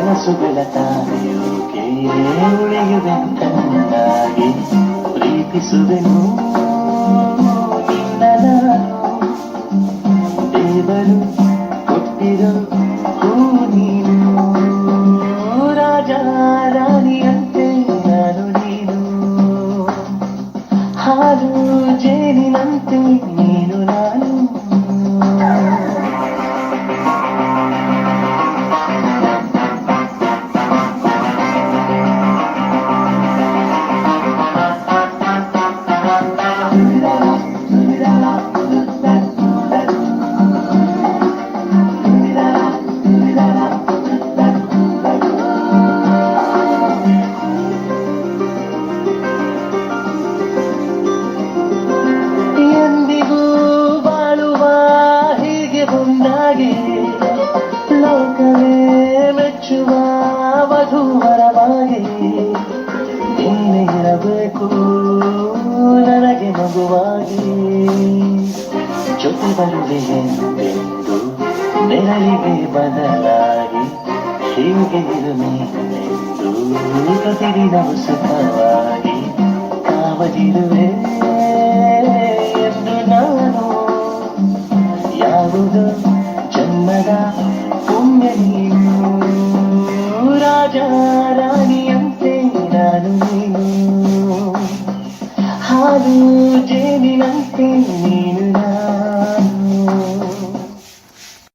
ಕನಸುಗಳ ತಾರೆಯೋಕೆ ಉಳಿಯುವೆ ಕಣ್ಣಾಗಿ ಪ್ರೀತಿಸುವೆನು ನಿನ್ನ ದೇವರು ಕೊಟ್ಟಿರೋ ಹೂ ನೀನು ರಾಜ ರಾಣಿಯಂತೆ ನಾನು ನೀನು ಹಾಲು ಜೇನಿನಂತೆ ನೀನು ನಾನು ಲೋಕವೇ ಮೆಚ್ಚುವ ವಧುವರವಾಗಿ ನಿನ್ನೆ ಇರಬೇಕು ನನಗೆ ಮಗುವಾಗಿ ಜೊತೆ ಬರುವೆ ಎಂದೆಂದು ನೆರಳಿಗೆ ಬದಲಾಗಿ ಹೀಗೆ ಇರುವೆಂದು ಪ್ರತಿದಿನವೂ ಸುಖವಾಗಿ ಕಾವಲಿರುವೆ ಎಂದು ನಾನು ಯಾವುದೋ ಜನ್ಮದ ಪುಣ್ಯ ನೀನು ರಾಜ ರಾಣಿಯಂತೆ ನಾನು ನೀನು ಹಾಲು ಜೇನಿನಂತೆ ನೀನು